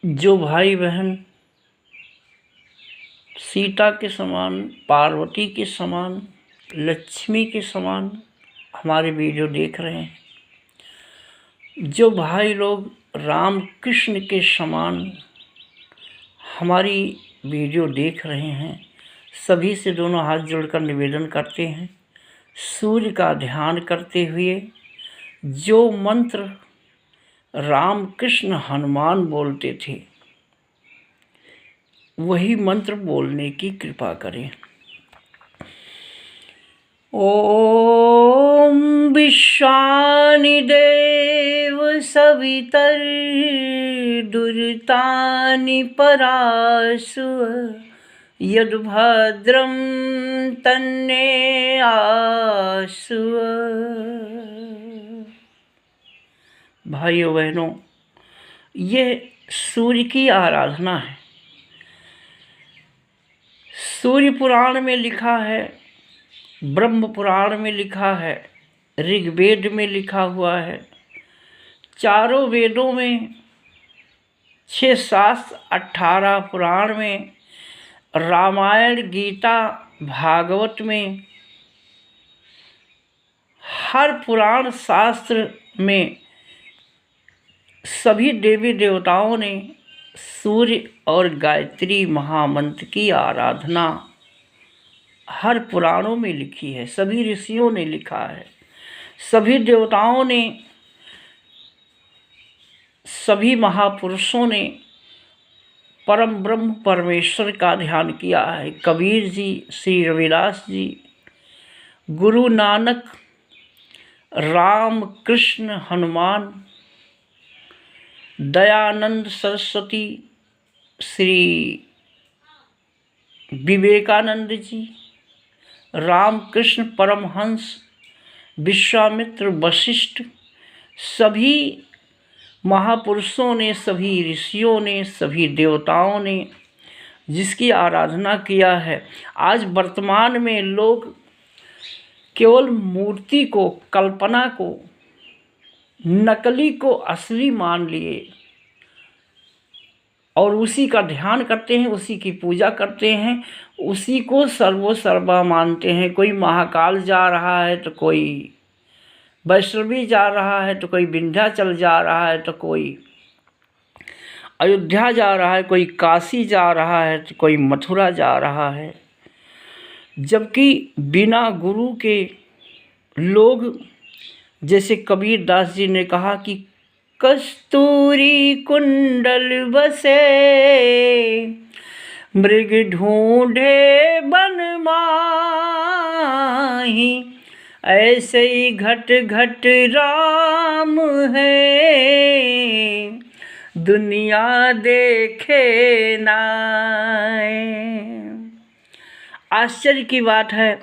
जो भाई बहन सीता के समान, पार्वती के समान, लक्ष्मी के समान हमारे वीडियो देख रहे हैं, जो भाई लोग राम कृष्ण के समान हमारी वीडियो देख रहे हैं, सभी से दोनों हाथ जोड़कर निवेदन करते हैं, सूर्य का ध्यान करते हुए जो मंत्र राम कृष्ण हनुमान बोलते थे वही मंत्र बोलने की कृपा करें। ओम विश्वानि देव सवितर दुरितानि परासु यद्भद्रं तन्ने आसु। भाइयों बहनों, ये सूर्य की आराधना है। सूर्य पुराण में लिखा है, ब्रह्म पुराण में लिखा है, ऋग्वेद में लिखा हुआ है, चारों वेदों में 6 शास्त्र 18 पुराण में, रामायण गीता भागवत में, हर पुराण शास्त्र में सभी देवी देवताओं ने सूर्य और गायत्री महामंत्र की आराधना हर पुराणों में लिखी है। सभी ऋषियों ने लिखा है, सभी देवताओं ने, सभी महापुरुषों ने परम ब्रह्म परमेश्वर का ध्यान किया है। कबीर जी, श्री रविदास जी, गुरु नानक, राम कृष्ण हनुमान, दयानंद सरस्वती, श्री विवेकानंद जी, रामकृष्ण परमहंस, विश्वामित्र, वशिष्ठ, सभी महापुरुषों ने, सभी ऋषियों ने, सभी देवताओं ने जिसकी आराधना किया है। आज वर्तमान में लोग केवल मूर्ति को, कल्पना को, नकली को असली मान लिए और उसी का ध्यान करते हैं, उसी की पूजा करते हैं, उसी को सर्वोसर्वा मानते हैं। कोई महाकाल जा रहा है तो कोई वैष्णवी जा रहा है, तो कोई विंध्याचल जा रहा है, तो कोई अयोध्या जा रहा है, कोई काशी जा रहा है, तो कोई मथुरा जा रहा है। जबकि बिना गुरु के लोग, जैसे कबीर दास जी ने कहा कि कस्तूरी कुंडल बसे मृग ढूंढे बन माही, ऐसे ही घट घट राम है दुनिया देखे नाय। आश्चर्य की बात है,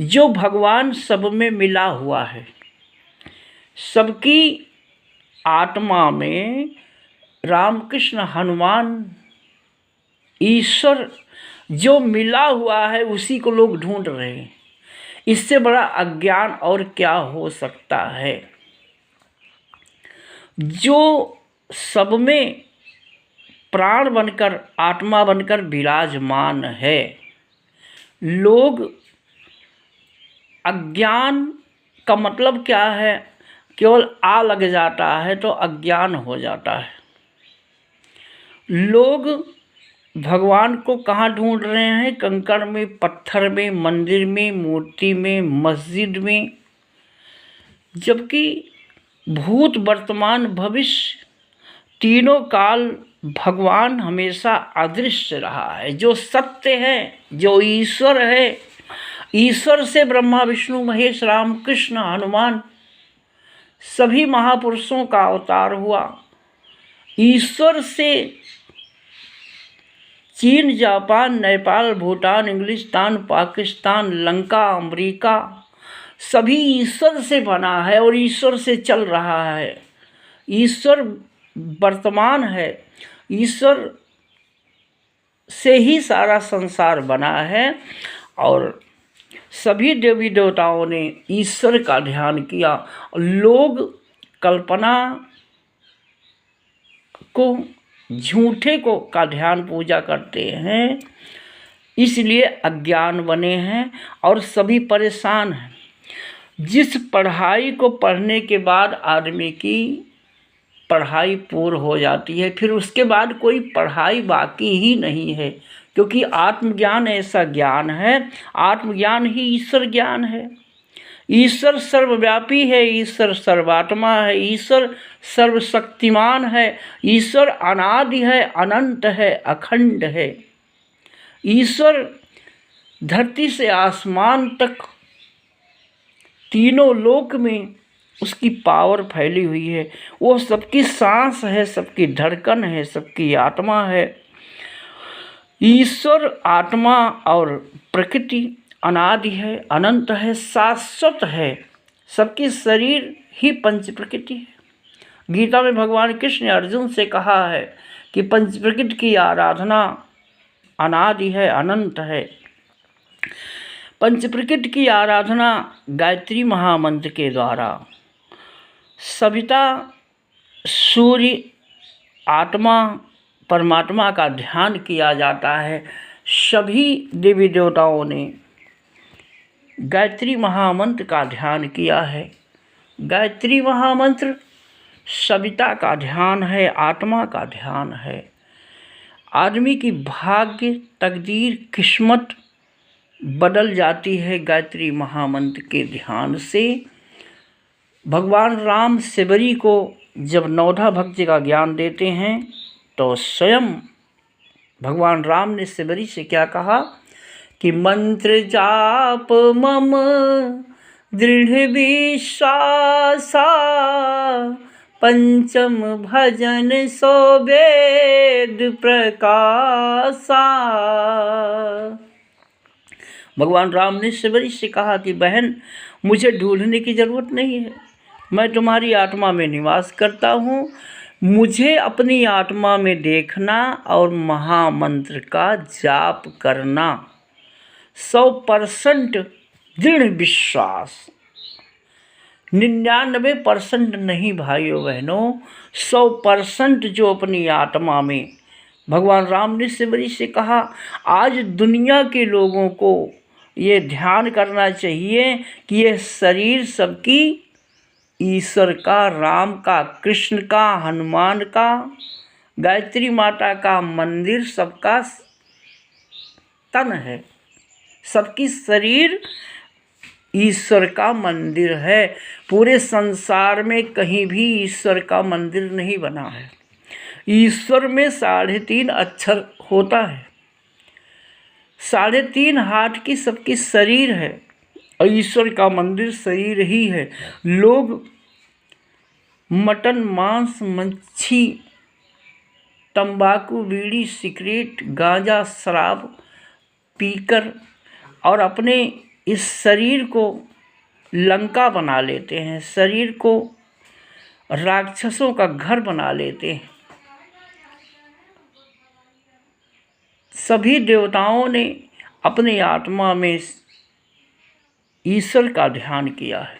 जो भगवान सब में मिला हुआ है, सबकी आत्मा में रामकृष्ण हनुमान ईश्वर जो मिला हुआ है, उसी को लोग ढूंढ रहे हैं। इससे बड़ा अज्ञान और क्या हो सकता है। जो सब में प्राण बनकर, आत्मा बनकर विराजमान है, लोग अज्ञान का मतलब क्या है, केवल आ लग जाता है तो अज्ञान हो जाता है। लोग भगवान को कहाँ ढूंढ रहे हैं? कंकड़ में, पत्थर में, मंदिर में, मूर्ति में, मस्जिद में। जबकि भूत, वर्तमान, भविष्य तीनों काल भगवान हमेशा अदृश्य रहा है। जो सत्य है, जो ईश्वर है, ईश्वर से ब्रह्मा विष्णु महेश राम कृष्ण हनुमान सभी महापुरुषों का अवतार हुआ। ईश्वर से चीन, जापान, नेपाल, भूटान, इंग्लिस्तान, पाकिस्तान, लंका, अमेरिका सभी ईश्वर से बना है और ईश्वर से चल रहा है। ईश्वर वर्तमान है, ईश्वर से ही सारा संसार बना है और सभी देवी देवताओं ने ईश्वर का ध्यान किया। लोग कल्पना को झूठे को का ध्यान पूजा करते हैं, इसलिए अज्ञान बने हैं और सभी परेशान हैं। जिस पढ़ाई को पढ़ने के बाद आदमी की पढ़ाई पूर्ण हो जाती है, फिर उसके बाद कोई पढ़ाई बाकी ही नहीं है, क्योंकि आत्मज्ञान ऐसा ज्ञान है, आत्मज्ञान ही ईश्वर ज्ञान है। ईश्वर सर्वव्यापी है, ईश्वर सर्वात्मा है, ईश्वर सर्वशक्तिमान है, ईश्वर अनादि है, अनंत है, अखंड है। ईश्वर धरती से आसमान तक तीनों लोक में उसकी पावर फैली हुई है। वो सबकी सांस है, सबकी धड़कन है, सबकी आत्मा है। ईश्वर आत्मा और प्रकृति अनादि है, अनंत है, शाश्वत है। सबकी शरीर ही पंच प्रकृति है। गीता में भगवान कृष्ण ने अर्जुन से कहा है कि पंच प्रकृति की आराधना अनादि है, अनंत है। पंच प्रकृति की आराधना गायत्री महामंत्र के द्वारा सविता, सूर्य, आत्मा, परमात्मा का ध्यान किया जाता है। सभी देवी देवताओं ने गायत्री महामंत्र का ध्यान किया है। गायत्री महामंत्र सविता का ध्यान है, आत्मा का ध्यान है। आदमी की भाग्य, तकदीर, किस्मत बदल जाती है गायत्री महामंत्र के ध्यान से। भगवान राम शबरी को जब नवधा भक्ति का ज्ञान देते हैं तो स्वयं भगवान राम ने शबरी से क्या कहा कि मंत्र जाप मम दृढ़ विश्वासा, पंचम भजन सो वेद प्रकाशा। भगवान राम ने शबरी से कहा कि बहन, मुझे ढूंढने की ज़रूरत नहीं है, मैं तुम्हारी आत्मा में निवास करता हूँ। मुझे अपनी आत्मा में देखना और महामंत्र का जाप करना। 100% दृढ़ विश्वास, 99% नहीं भाइयों बहनों, 100% जो अपनी आत्मा में। भगवान राम ने शबरी से कहा, आज दुनिया के लोगों को ये ध्यान करना चाहिए कि ये शरीर सबकी ईश्वर का, राम का, कृष्ण का, हनुमान का, गायत्री माता का मंदिर सबका तन है। सबकी शरीर ईश्वर का मंदिर है। पूरे संसार में कहीं भी ईश्वर का मंदिर नहीं बना है। ईश्वर में 3.5 अक्षर होता है, 3.5 हाथ की सबकी शरीर है और ईश्वर का मंदिर शरीर ही है। लोग मटन, मांस, मच्छी, तंबाकू, बीड़ी, सिगरेट, गांजा, शराब पीकर और अपने इस शरीर को लंका बना लेते हैं, शरीर को राक्षसों का घर बना लेते हैं। सभी देवताओं ने अपनी आत्मा में ईश्वर का ध्यान किया है।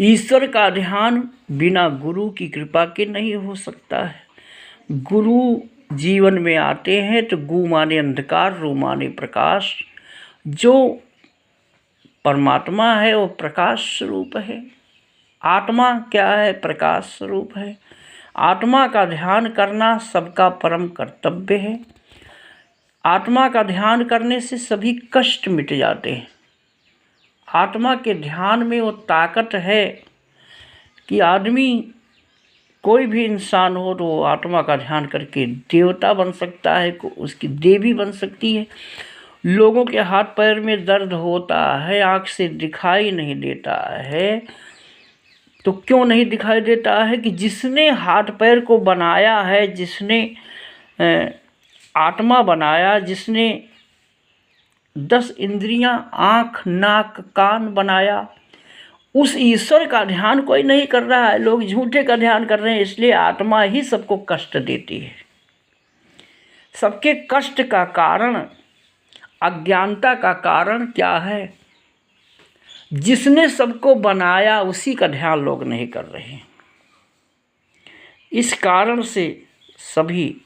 ईश्वर का ध्यान बिना गुरु की कृपा के नहीं हो सकता है। गुरु जीवन में आते हैं तो गु माने अंधकार, रू माने प्रकाश। जो परमात्मा है वो प्रकाश स्वरूप है। आत्मा क्या है? प्रकाश स्वरूप है। आत्मा का ध्यान करना सबका परम कर्तव्य है। आत्मा का ध्यान करने से सभी कष्ट मिट जाते हैं। आत्मा के ध्यान में वो ताकत है कि आदमी, कोई भी इंसान हो तो वो आत्मा का ध्यान करके देवता बन सकता है, उसकी देवी बन सकती है। लोगों के हाथ पैर में दर्द होता है, आँख से दिखाई नहीं देता है, तो क्यों नहीं दिखाई देता है? कि जिसने हाथ पैर को बनाया है, जिसने आत्मा बनाया, जिसने 10 इंद्रियां, आँख, नाक, कान बनाया, उस ईश्वर का ध्यान कोई नहीं कर रहा है। लोग झूठे का ध्यान कर रहे हैं, इसलिए आत्मा ही सबको कष्ट देती है। सबके कष्ट का कारण, अज्ञानता का कारण क्या है? जिसने सबको बनाया उसी का ध्यान लोग नहीं कर रहे हैं। इस कारण से सभी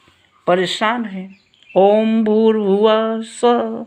परेशान हैं। ओम भूर्भुवः स्वः